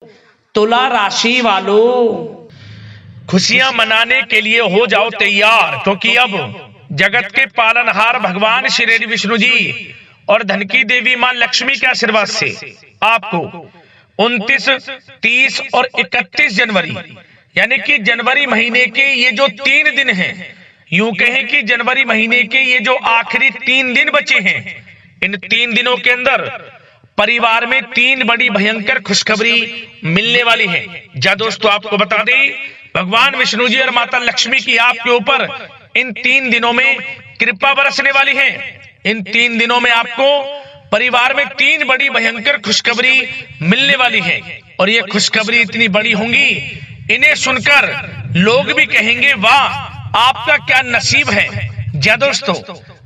तुला राशि वालों, खुशियां मनाने के लिए हो जाओ तैयार, क्योंकि अब जगत के पालनहार भगवान श्री विष्णु जी और धन की देवी मां लक्ष्मी के आशीर्वाद से आपको 29, 30 और 31 जनवरी यानी कि जनवरी महीने के ये जो 3 दिन हैं, यूं कहें कि जनवरी महीने के ये जो आखिरी 3 दिन बचे हैं, इन 3 दिनों के अंदर परिवार में 3 बड़ी भयंकर खुशखबरी मिलने वाली है। जा दोस्तों, आपको बता दें, भगवान विष्णु जी और माता लक्ष्मी की आपके ऊपर इन 3 दिनों में कृपा बरसने वाली है। इन 3 दिनों में आपको परिवार में 3 बड़ी भयंकर खुशखबरी मिलने वाली है, और ये खुशखबरी इतनी बड़ी होंगी, इन्हें सुनकर लोग भी कहेंगे वाह आपका क्या नसीब है। जा दोस्तों,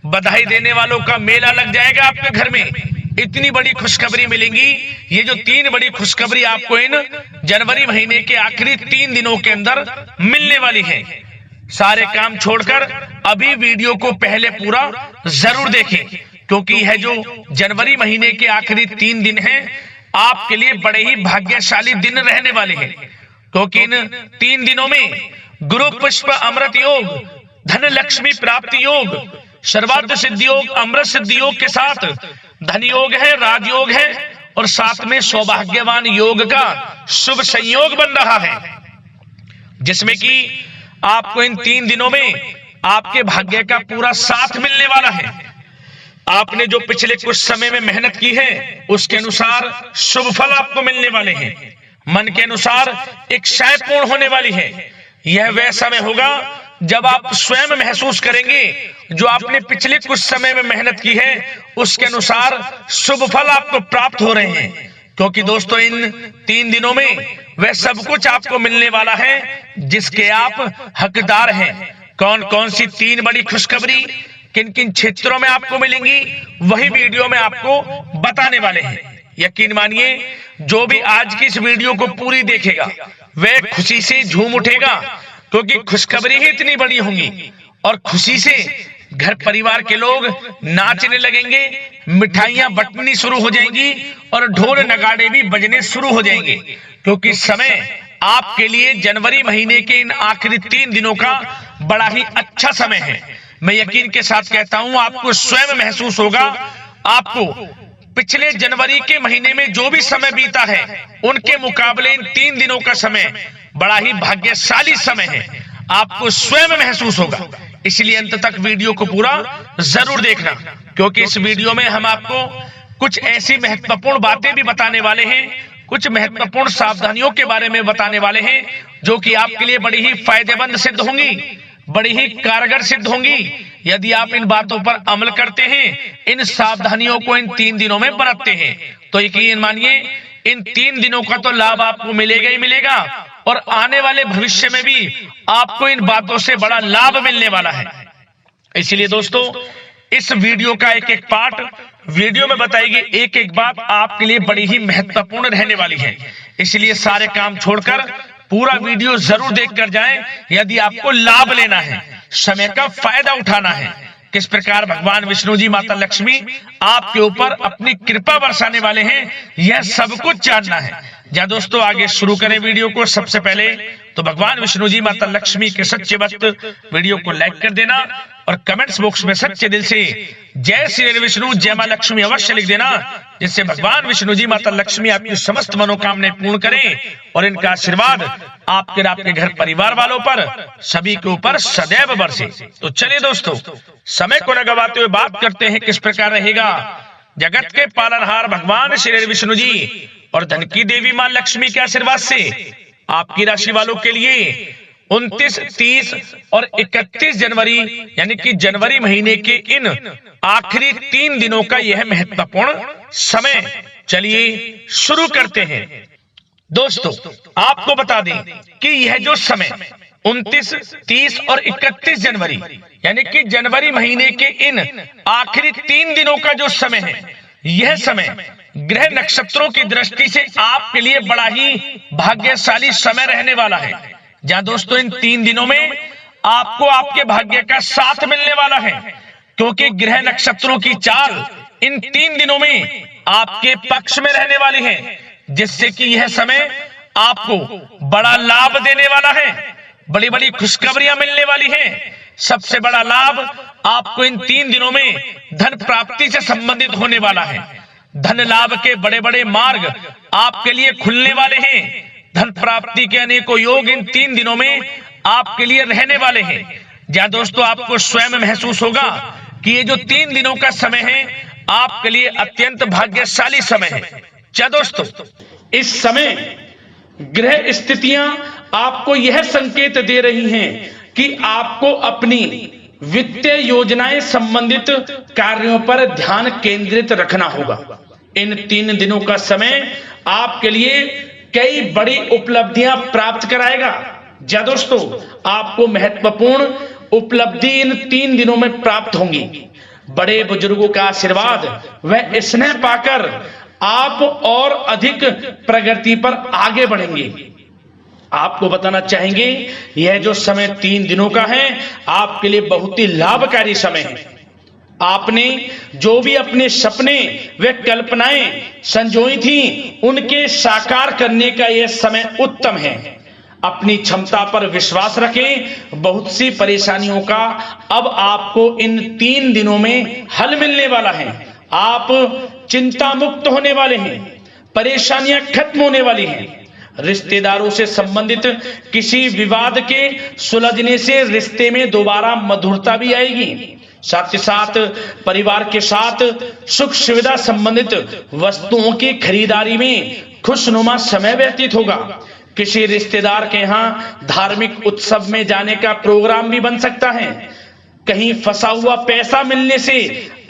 बधाई देने वालों का मेला लग जाएगा आपके घर में, इतनी बड़ी खुशखबरी मिलेंगी। ये जो 3 बड़ी खुशखबरी आपको इन जनवरी महीने के आखिरी 3 दिनों के अंदर मिलने वाली है। सारे काम छोड़कर अभी वीडियो को पहले पूरा जरूर देखें, क्योंकि यह जो जनवरी महीने के आखिरी 3 दिन हैं, आपके लिए बड़े ही भाग्यशाली दिन रहने वाले हैं, क्योंकि इन 3 दिनों में गुरु पुष्प अमृत योग, धन लक्ष्मी प्राप्ति योग, सर्वार्थ सिद्धि योग, अमृत सिद्धि योग के साथ धन योग है, राजयोग है, और साथ में सौभाग्यवान योग का शुभ संयोग बन रहा है, जिसमें कि आपको इन 3 दिनों में आपके भाग्य का पूरा साथ मिलने वाला है। आपने जो पिछले कुछ समय में मेहनत की है, उसके अनुसार शुभ फल आपको मिलने वाले हैं। मन के अनुसार इच्छाएं पूर्ण होने वाली है। यह वह समय होगा जब आप स्वयं महसूस करेंगे जो आपने पिछले कुछ समय में मेहनत की है, उसके अनुसार शुभ फल आपको प्राप्त हो रहे हैं। क्योंकि दोस्तों, इन 3 दिनों में वह सब कुछ आपको मिलने वाला है जिसके आप हकदार हैं। कौन कौन सी 3 बड़ी खुशखबरी किन किन क्षेत्रों में आपको मिलेंगी, वही वीडियो में आपको बताने वाले हैं। यकीन मानिए, जो भी आज की इस वीडियो को पूरी देखेगा वह खुशी से झूम उठेगा, क्योंकि खुशखबरी ही इतनी बड़ी होंगी, और खुशी से घर परिवार के लोग नाचने लगेंगे, मिठाइयां बंटनी शुरू हो जाएंगी, और ढोल नगाड़े भी बजने शुरू हो जाएंगे, क्योंकि समय आपके लिए जनवरी महीने के इन आखिरी 3 दिनों का बड़ा ही अच्छा समय है। मैं यकीन के साथ कहता हूं, आपको स्वयं महसूस होगा, आपको पिछले जनवरी के महीने में जो भी समय बीता है, उनके मुकाबले इन 3 दिनों का समय बड़ा ही भाग्यशाली समय है, आपको स्वयं महसूस होगा। इसलिए अंत तक वीडियो को पूरा जरूर देखना, क्योंकि इस वीडियो में हम आपको कुछ ऐसी महत्वपूर्ण बातें भी बताने वाले हैं, कुछ महत्वपूर्ण सावधानियों के बारे में बताने वाले हैं, जो कि आपके लिए बड़ी ही फायदेमंद सिद्ध होंगी, बड़ी ही कारगर सिद्ध होंगी। यदि आप इन बातों पर अमल करते हैं, इन सावधानियों को इन 3 दिनों में बरतते हैं, तो यकीन मानिए इन 3 दिनों का तो लाभ आपको मिलेगा ही मिलेगा, और आने वाले भविष्य में भी आपको इन बातों से बड़ा लाभ मिलने वाला है। इसलिए दोस्तों, इस वीडियो का एक एक पार्ट वीडियो में बताई गई एक एक बात आपके लिए बड़ी ही महत्वपूर्ण रहने वाली है। इसलिए सारे काम छोड़कर पूरा वीडियो जरूर देखकर जाएं, यदि आपको लाभ लेना है, समय का फायदा उठाना है, किस प्रकार भगवान विष्णु जी, माता लक्ष्मी आपके ऊपर अपनी कृपा बरसाने वाले हैं, यह सब कुछ जानना है। जा दोस्तों, आगे शुरू करें वीडियो को। सबसे पहले तो भगवान विष्णु जी, माता लक्ष्मी के सच्चे भक्त वीडियो को लाइक कर देना, और कमेंट्स बॉक्स में सच्चे दिल से जय श्री विष्णु, जय मां लक्ष्मी अवश्य लिख देना, जिससे भगवान विष्णु जी, माता लक्ष्मी आपकी समस्त मनोकामनाएं पूर्ण करें, और इनका आशीर्वाद आपके घर परिवार वालों पर, सभी के ऊपर सदैव बरसे। तो चलिए दोस्तों, समय को न गवाते हुए बात करते हैं किस प्रकार रहेगा जगत के पालनहार भगवान श्री विष्णु जी और धन की देवी मां लक्ष्मी के आशीर्वाद से आपकी राशि वालों के लिए 29, 30 और 31 जनवरी यानी कि जनवरी महीने के इन आखिरी 3 दिनों का यह महत्वपूर्ण समय। चलिए शुरू करते हैं। दोस्तों, आपको बता दें कि यह जो समय 29, 30 और 31 जनवरी यानी कि जनवरी महीने के इन आखिरी 3 दिनों का जो समय है, यह समय ग्रह नक्षत्रों की दृष्टि से आपके लिए बड़ा ही भाग्यशाली समय रहने वाला है। जहां दोस्तों, इन 3 दिनों में आपको आपके भाग्य का साथ मिलने वाला है, क्योंकि ग्रह नक्षत्रों की चाल इन 3 दिनों में आपके पक्ष में रहने वाली है, जिससे कि यह समय आपको बड़ा लाभ देने वाला है, बड़ी बड़ी खुशखबरियां मिलने वाली हैं। सबसे बड़ा लाभ आपको इन 3 दिनों में धन प्राप्ति से संबंधित होने वाला है। धन लाभ के बड़े बड़े मार्ग आपके लिए खुलने वाले हैं। धन प्राप्ति के अनेकों योग इन 3 दिनों में आपके लिए रहने वाले हैं। जहां दोस्तों आपको स्वयं महसूस होगा कि ये जो 3 दिनों का समय है आपके लिए अत्यंत भाग्यशाली समय है। क्या दोस्तों, इस समय ग्रह स्थितियां आपको यह संकेत दे रही हैं कि आपको अपनी वित्तीय योजनाएं संबंधित कार्यों पर ध्यान केंद्रित रखना होगा। इन 3 दिनों का समय आपके लिए कई बड़ी उपलब्धियां प्राप्त कराएगा। जा दोस्तों, आपको महत्वपूर्ण उपलब्धि इन 3 दिनों में प्राप्त होंगी। बड़े बुजुर्गों का आशीर्वाद व स्नेह पाकर आप और अधिक प्रगति पर आगे बढ़ेंगे। आपको बताना चाहेंगे यह जो समय 3 दिनों का है आपके लिए बहुत ही लाभकारी समय है। आपने जो भी अपने सपने व कल्पनाएं संजोई थी उनके साकार करने का यह समय उत्तम है। अपनी क्षमता पर विश्वास रखें। बहुत सी परेशानियों का अब आपको इन 3 दिनों में हल मिलने वाला है। आप चिंता मुक्त होने वाले हैं। परेशानियां खत्म होने वाली हैं। रिश्तेदारों से संबंधित किसी विवाद के सुलझने से रिश्ते में दोबारा मधुरता भी आएगी। साथ ही साथ परिवार के साथ सुख सुविधा संबंधित वस्तुओं की खरीदारी में खुशनुमा समय व्यतीत होगा। किसी रिश्तेदार के यहाँ धार्मिक उत्सव में जाने का प्रोग्राम भी बन सकता है। कहीं फंसा हुआ पैसा मिलने से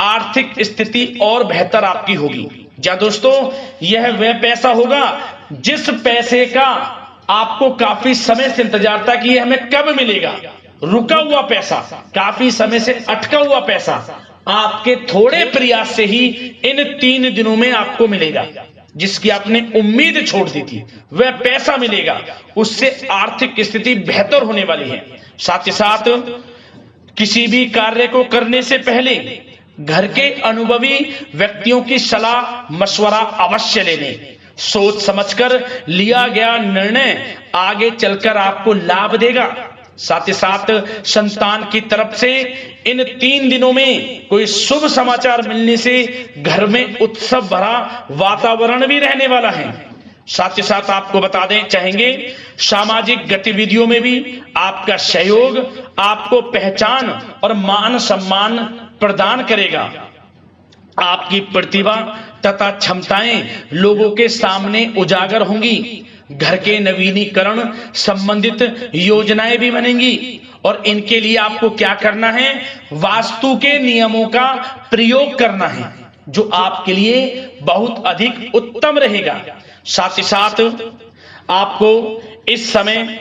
आर्थिक स्थिति और बेहतर आपकी होगी। जा दोस्तों, यह वह पैसा होगा जिस पैसे का आपको काफी समय से इंतजार था कि यह हमें कब मिलेगा। रुका हुआ पैसा, काफी समय से अटका हुआ पैसा आपके थोड़े प्रयास से ही इन 3 दिनों में आपको मिलेगा। जिसकी आपने उम्मीद छोड़ दी थी वह पैसा मिलेगा। उससे आर्थिक स्थिति बेहतर होने वाली है। साथ ही साथ किसी भी कार्य को करने से पहले घर के अनुभवी व्यक्तियों की सलाह मशवरा अवश्य ले लें। सोच समझकर लिया गया निर्णय आगे चलकर आपको लाभ देगा। साथ ही साथ संतान की तरफ से इन 3 दिनों में कोई शुभ समाचार मिलने से घर में उत्सव भरा वातावरण भी रहने वाला है। साथ ही साथ आपको बता दें चाहेंगे सामाजिक गतिविधियों में भी आपका सहयोग आपको पहचान और मान सम्मान प्रदान करेगा। आपकी प्रतिभा तथा क्षमताएं लोगों के सामने उजागर होंगी। घर के नवीनीकरण संबंधित योजनाएं भी बनेंगी और इनके लिए आपको क्या करना है, वास्तु के नियमों का प्रयोग करना है जो आपके लिए बहुत अधिक उत्तम रहेगा। साथ ही साथ आपको इस समय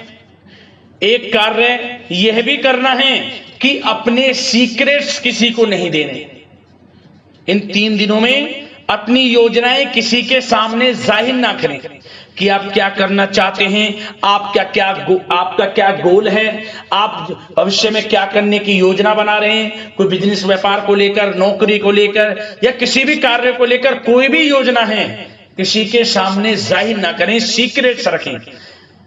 एक कार्य यह भी करना है कि अपने सीक्रेट्स किसी को नहीं देने। इन 3 दिनों में अपनी योजनाएं किसी के सामने जाहिर ना करें कि आप क्या करना चाहते हैं, आपका क्या गोल है, आप भविष्य में क्या करने की योजना बना रहे हैं। कोई बिजनेस व्यापार को लेकर, नौकरी को लेकर या किसी भी कार्य को लेकर कोई भी योजना है किसी के सामने जाहिर ना करें, सीक्रेट्स रखें।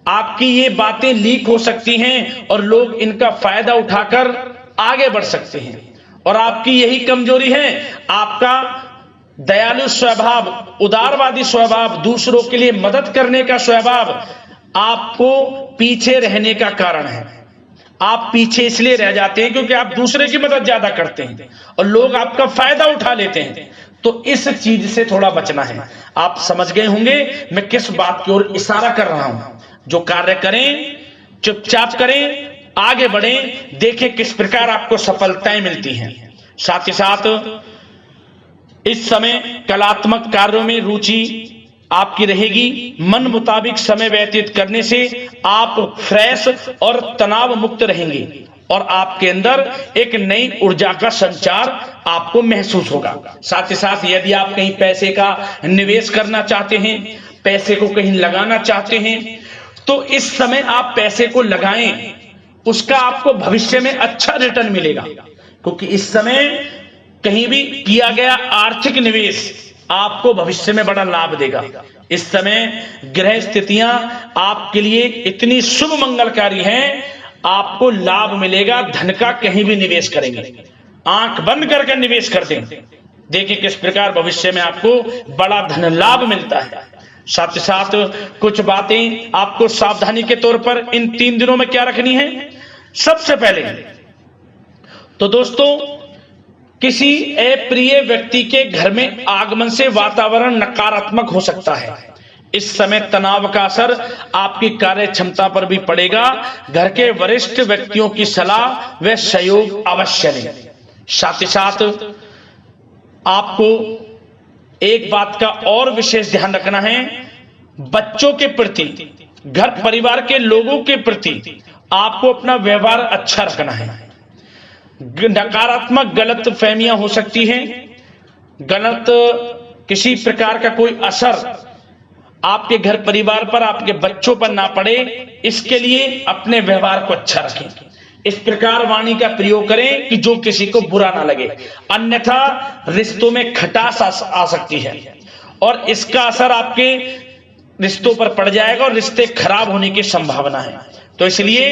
आपकी ये बातें लीक हो सकती हैं और लोग इनका फायदा उठाकर आगे बढ़ सकते हैं। और आपकी यही कमजोरी है, आपका दयालु स्वभाव, उदारवादी स्वभाव, दूसरों के लिए मदद करने का स्वभाव आपको पीछे रहने का कारण है। आप पीछे इसलिए रह जाते हैं क्योंकि आप दूसरे की मदद ज्यादा करते हैं और लोग आपका फायदा उठा लेते हैं। तो इस चीज से थोड़ा बचना है। आप समझ गए होंगे मैं किस बात की ओर इशारा कर रहा हूं। जो कार्य करें चुपचाप करें, आगे बढ़ें, देखें किस प्रकार आपको सफलताएं मिलती हैं। साथ ही साथ इस समय कलात्मक कार्यों में रुचि आपकी रहेगी। मन मुताबिक समय व्यतीत करने से आप फ्रेश और तनाव मुक्त रहेंगे और आपके अंदर एक नई ऊर्जा का संचार आपको महसूस होगा। साथ ही साथ यदि आप कहीं पैसे का निवेश करना चाहते हैं, पैसे को कहीं लगाना चाहते हैं, तो इस समय आप पैसे को लगाएं, उसका आपको भविष्य में अच्छा रिटर्न मिलेगा। क्योंकि इस समय कहीं भी किया गया आर्थिक निवेश आपको भविष्य में बड़ा लाभ देगा। इस समय ग्रह स्थितियां आपके लिए इतनी शुभ मंगलकारी हैं, आपको लाभ मिलेगा। धन का कहीं भी निवेश करेंगे, आंख बंद करके निवेश कर दें, देखिए किस प्रकार भविष्य में आपको बड़ा धन लाभ मिलता है। साथ ही साथ कुछ बातें आपको सावधानी के तौर पर इन 3 दिनों में क्या रखनी है। सबसे पहले तो दोस्तों, किसी अप्रिय व्यक्ति के घर में आगमन से वातावरण नकारात्मक हो सकता है। इस समय तनाव का असर आपकी कार्य क्षमता पर भी पड़ेगा। घर के वरिष्ठ व्यक्तियों की सलाह व सहयोग अवश्य लें। साथ ही साथ आपको एक बात का और विशेष ध्यान रखना है, बच्चों के प्रति, घर परिवार के लोगों के प्रति आपको अपना व्यवहार अच्छा रखना है। नकारात्मक गलत फहमियां हो सकती हैं, गलत किसी प्रकार का कोई असर आपके घर परिवार पर, आपके बच्चों पर ना पड़े, इसके लिए अपने व्यवहार को अच्छा रखें। इस प्रकार वाणी का प्रयोग करें कि जो किसी को बुरा ना लगे, अन्यथा रिश्तों में खटास आ सकती है और इसका असर आपके रिश्तों पर पड़ जाएगा और रिश्ते खराब होने की संभावना है। तो इसलिए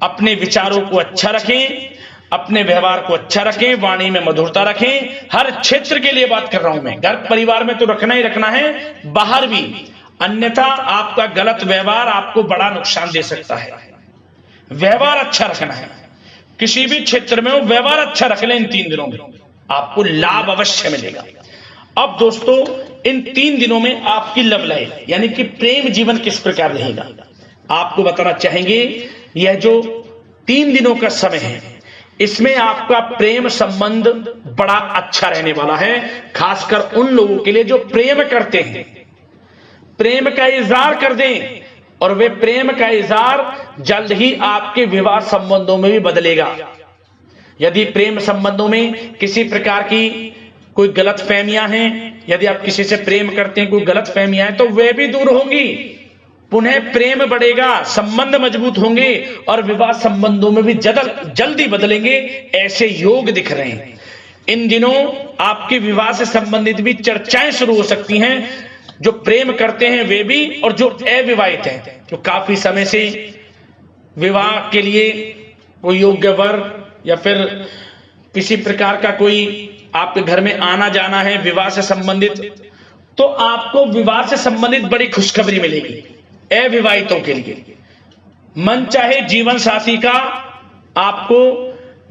अपने विचारों को अच्छा रखें, अपने व्यवहार को अच्छा रखें, वाणी में मधुरता रखें। हर क्षेत्र के लिए बात कर रहा हूं मैं, घर परिवार में तो रखना ही रखना है, बाहर भी, अन्यथा आपका गलत व्यवहार आपको बड़ा नुकसान दे सकता है। व्यवहार अच्छा रखना है, किसी भी क्षेत्र में हो व्यवहार अच्छा रख लें। इन 3 दिनों में आपको लाभ अवश्य मिलेगा। अब दोस्तों, इन 3 दिनों में आपकी लव लाइफ यानी कि प्रेम जीवन किस प्रकार रहेगा, आपको बताना चाहेंगे। यह जो 3 दिनों का समय है, इसमें आपका प्रेम संबंध बड़ा अच्छा रहने वाला है, खासकर उन लोगों के लिए जो प्रेम करते हैं। प्रेम का इजहार कर दें और वे प्रेम का इजहार जल्द ही आपके विवाह संबंधों में भी बदलेगा। यदि प्रेम संबंधों में किसी प्रकार की कोई गलत फहमियां हैं, यदि आप किसी से प्रेम करते हैं, कोई गलत फहमियां हैं, तो वे भी दूर होंगी, पुनः प्रेम बढ़ेगा, संबंध मजबूत होंगे और विवाह संबंधों में भी जल्दी बदलेंगे। ऐसे योग दिख रहे हैं। इन दिनों आपके विवाह से संबंधित भी चर्चाएं शुरू हो सकती हैं। जो प्रेम करते हैं वे भी, और जो अविवाहित हैं, जो काफी समय से विवाह के लिए कोई योग्य वर या फिर किसी प्रकार का कोई आपके घर में आना जाना है विवाह से संबंधित, तो आपको विवाह से संबंधित बड़ी खुशखबरी मिलेगी। अविवाहितों के लिए मन चाहे जीवन साथी का आपको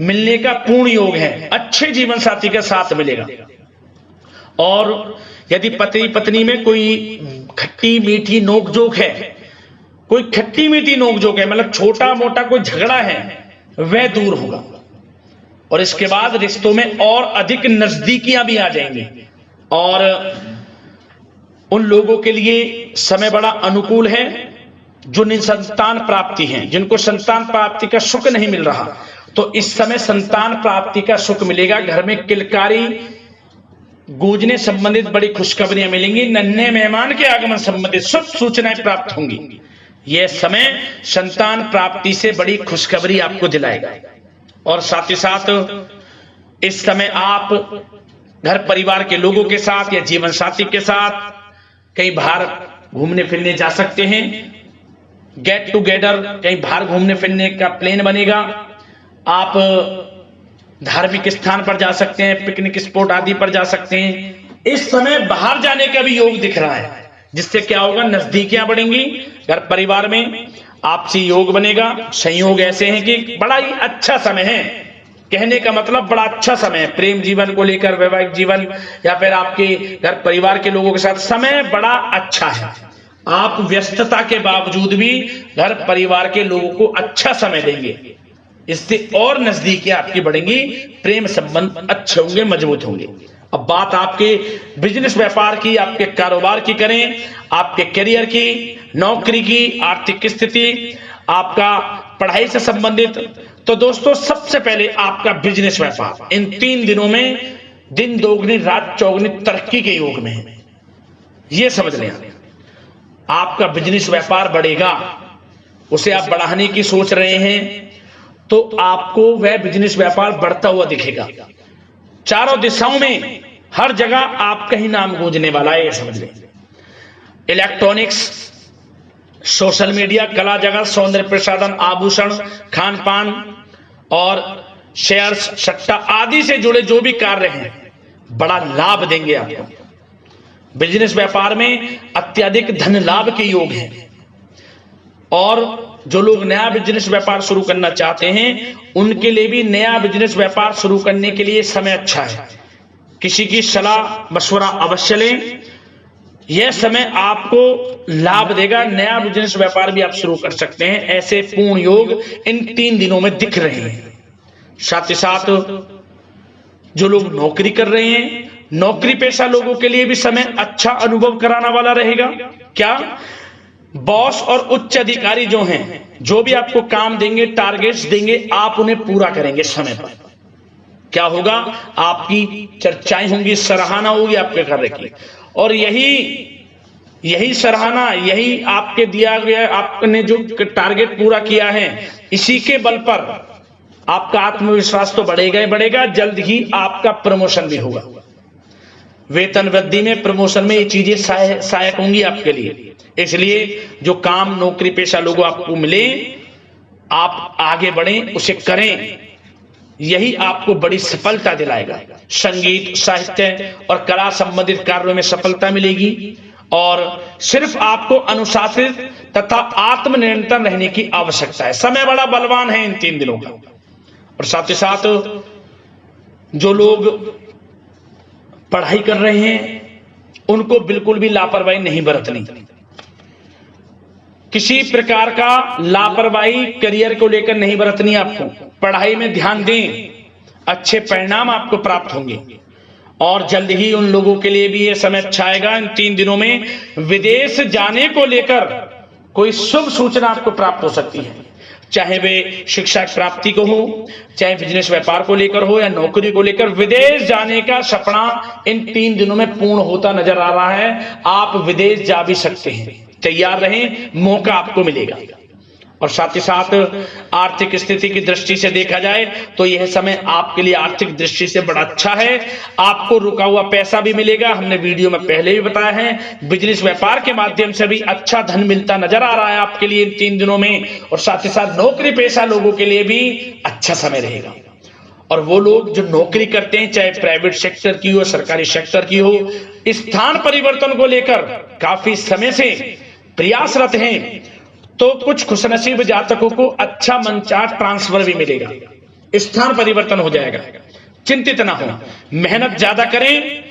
मिलने का पूर्ण योग है, अच्छे जीवन साथी का साथ मिलेगा। और यदि पति पत्नी में कोई खट्टी मीठी नोकझोंक है, कोई खट्टी मीठी नोकझोंक है, मतलब छोटा मोटा कोई झगड़ा है, वह दूर होगा और इसके बाद रिश्तों में और अधिक नजदीकियां भी आ जाएंगी। और उन लोगों के लिए समय बड़ा अनुकूल है जो निसंतान प्राप्ति हैं, जिनको संतान प्राप्ति का सुख नहीं मिल रहा, तो इस समय संतान प्राप्ति का सुख मिलेगा। घर में किलकारी गूंजने संबंधित बड़ी खुशखबरियां मिलेंगी। नन्हे मेहमान के आगमन संबंधित शुभ सूचनाएं प्राप्त होंगी। यह समय संतान प्राप्ति से बड़ी खुशखबरी आपको दिलाएगा। और साथ ही साथ इस समय आप घर परिवार के लोगों के साथ या जीवन साथी के साथ कहीं बाहर घूमने फिरने जा सकते हैं। गेट टुगेदर, कहीं बाहर घूमने फिरने का प्लान बनेगा। आप धार्मिक स्थान पर जा सकते हैं, पिकनिक स्पॉट आदि पर जा सकते हैं। इस समय बाहर जाने का भी योग दिख रहा है, जिससे क्या होगा, नजदीकियां बढ़ेंगी, घर परिवार में आपसी योग बनेगा। संयोग ऐसे हैं कि बड़ा ही अच्छा समय है, कहने का मतलब बड़ा अच्छा समय है। प्रेम जीवन को लेकर, वैवाहिक जीवन या फिर आपके घर परिवार के लोगों के साथ समय बड़ा अच्छा है। आप व्यस्तता के बावजूद भी घर परिवार के लोगों को अच्छा समय देंगे, इससे और नजदीकियां आपकी बढ़ेंगी, प्रेम संबंध अच्छे होंगे, मजबूत होंगे। अब बात आपके बिजनेस व्यापार की, आपके कारोबार की करें, आपके करियर की, नौकरी की, आर्थिक स्थिति, आपका पढ़ाई से संबंधित, तो दोस्तों सबसे पहले आपका बिजनेस व्यापार इन 3 दिनों में दिन दोगुनी रात चौगुनी तरक्की के योग में है। यह समझ लें, आपका बिजनेस व्यापार बढ़ेगा, उसे आप बढ़ाने की सोच रहे हैं तो आपको वह बिजनेस व्यापार बढ़ता हुआ दिखेगा। चारों दिशाओं में हर जगह आपका ही नाम गूंजने वाला है, ये समझ लें। इलेक्ट्रॉनिक्स, सोशल मीडिया, कला जगत, सौंदर्य प्रसाधन, आभूषण, खान पान और शेयर्स, सट्टा आदि से जुड़े जो भी कार्य हैं बड़ा लाभ देंगे आपको। बिजनेस व्यापार में अत्यधिक धन लाभ के योग हैं और जो लोग नया बिजनेस व्यापार शुरू करना चाहते हैं उनके लिए भी नया बिजनेस व्यापार शुरू करने के लिए समय अच्छा है। किसी की सलाह मशवरा अवश्य लें, यह समय आपको लाभ देगा। नया बिजनेस व्यापार भी आप शुरू कर सकते हैं, ऐसे पूर्ण योग इन 3 दिनों में दिख रहे हैं। साथ ही साथ जो लोग नौकरी कर रहे हैं, नौकरी पेशा लोगों के लिए भी समय अच्छा अनुभव कराने वाला रहेगा। क्या बॉस और उच्च अधिकारी जो हैं, जो भी आपको काम देंगे, टारगेट्स देंगे, आप उन्हें पूरा करेंगे समय पर। क्या होगा, आपकी चर्चाएं होंगी, सराहना होगी आपके कार्य की, और यही सराहना, यही आपके दिया गया, आपने जो टारगेट पूरा किया है, इसी के बल पर आपका आत्मविश्वास तो बढ़ेगा ही बढ़ेगा। जल्द ही आपका प्रमोशन भी होगा। वेतन वृद्धि में, प्रमोशन में ये चीजें सहायक होंगी आपके लिए। इसलिए जो काम नौकरी पेशा लोगों आपको मिले, आप आगे बढ़ें, उसे करें, यही आपको बड़ी सफलता दिलाएगा। संगीत, साहित्य और कला संबंधित कार्यों में सफलता मिलेगी और सिर्फ आपको अनुशासित तथा आत्मनियंत्रण रहने की आवश्यकता है। समय बड़ा बलवान है इन 3 दिनों का। और साथ ही साथ जो लोग पढ़ाई कर रहे हैं उनको बिल्कुल भी लापरवाही नहीं बरतनी। किसी प्रकार का लापरवाही करियर को लेकर नहीं बरतनी। आपको पढ़ाई में ध्यान दें, अच्छे परिणाम आपको प्राप्त होंगे। और जल्द ही उन लोगों के लिए भी यह समय अच्छा आएगा। इन 3 दिनों में विदेश जाने को लेकर कोई शुभ सूचना आपको प्राप्त हो सकती है, चाहे वे शिक्षा प्राप्ति को हो, चाहे बिजनेस व्यापार को लेकर हो या नौकरी को लेकर। विदेश जाने का सपना इन 3 दिनों में पूर्ण होता नजर आ रहा है। आप विदेश जा भी सकते हैं, तैयार रहें, मौका आपको मिलेगा। और साथ ही साथ आर्थिक स्थिति की दृष्टि से देखा जाए तो यह समय आपके लिए आर्थिक दृष्टि से बड़ा अच्छा है। आपको रुका हुआ पैसा भी मिलेगा, हमने वीडियो में पहले भी बताया है। बिजनेस व्यापार के माध्यम से भी अच्छा धन मिलता नजर आ रहा है आपके लिए इन 3 दिनों में। और साथ ही साथ नौकरी पेशा लोगों के लिए भी अच्छा समय रहेगा। और वो लोग जो नौकरी करते हैं, चाहे प्राइवेट सेक्टर की हो, सरकारी सेक्टर की हो, स्थान परिवर्तन को लेकर काफी समय से प्रयासरत हैं, तो कुछ खुशनसीब जातकों को अच्छा मनचाहा ट्रांसफर भी मिलेगा, स्थान परिवर्तन हो जाएगा। चिंतित ना हो, मेहनत ज्यादा करें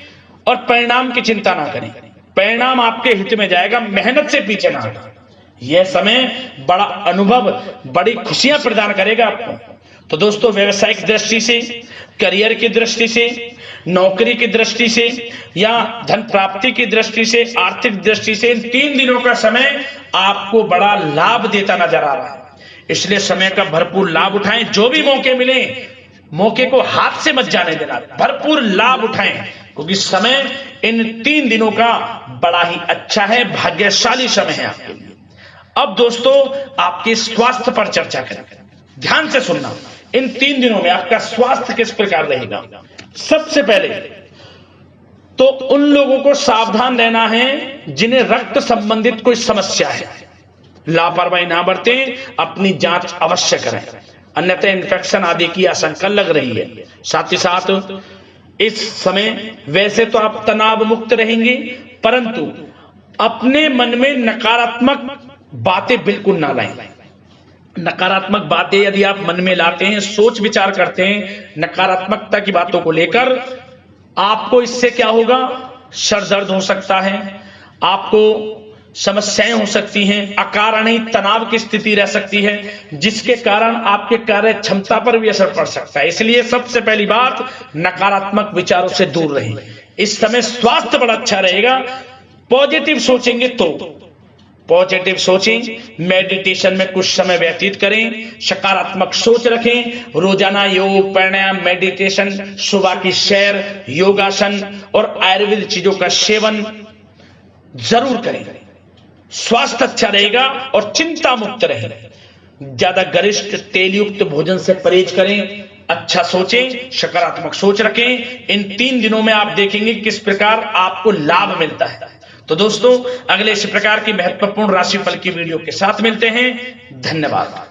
और परिणाम की चिंता ना करें। परिणाम आपके हित में जाएगा, मेहनत से पीछे ना हटें। यह समय बड़ा अनुभव, बड़ी खुशियां प्रदान करेगा आपको। तो दोस्तों, व्यवसायिक दृष्टि से, करियर की दृष्टि से, नौकरी की दृष्टि से या धन प्राप्ति की दृष्टि से, आर्थिक दृष्टि से इन 3 दिनों का समय आपको बड़ा लाभ देता नजर आ रहा है। इसलिए समय का भरपूर लाभ उठाएं। जो भी मौके मिले, मौके को हाथ से मत जाने देना, भरपूर लाभ उठाएं, क्योंकि समय इन 3 दिनों का बड़ा ही अच्छा है, भाग्यशाली समय है आपके लिए। अब दोस्तों, आपके स्वास्थ्य पर चर्चा करें। ध्यान से सुनना, इन 3 दिनों में आपका स्वास्थ्य किस प्रकार रहेगा। सबसे पहले तो उन लोगों को सावधान रहना है जिन्हें रक्त संबंधित कोई समस्या है। लापरवाही ना बरतें, अपनी जांच अवश्य करें, अन्यथा इन्फेक्शन आदि की आशंका लग रही है। साथ ही साथ इस समय वैसे तो आप तनाव मुक्त रहेंगे, परंतु अपने मन में नकारात्मक बातें बिल्कुल ना लाएं। नकारात्मक बातें यदि आप मन में लाते हैं, सोच विचार करते हैं नकारात्मकता की बातों को लेकर, आपको इससे क्या होगा, सर दर्द हो सकता है, आपको समस्याएं हो सकती हैं, अकारणीय तनाव की स्थिति रह सकती है, जिसके कारण आपके कार्य क्षमता पर भी असर पड़ सकता है। इसलिए सबसे पहली बात, नकारात्मक विचारों से दूर रहें। इस समय स्वास्थ्य बड़ा अच्छा रहेगा। पॉजिटिव सोचेंगे तो पॉजिटिव सोचें, मेडिटेशन में कुछ समय व्यतीत करें, सकारात्मक सोच रखें, रोजाना योग, प्राणायाम, मेडिटेशन, सुबह की सैर, योगासन और आयुर्वेद चीजों का सेवन जरूर करें। स्वास्थ्य अच्छा रहेगा और चिंता मुक्त रहें। ज्यादा गरिष्ठ तेलयुक्त भोजन से परहेज करें, अच्छा सोचें, सकारात्मक सोच रखें। इन 3 दिनों में आप देखेंगे किस प्रकार आपको लाभ मिलता है। तो दोस्तों, अगले इस प्रकार की महत्वपूर्ण राशिफल की वीडियो के साथ मिलते हैं। धन्यवाद।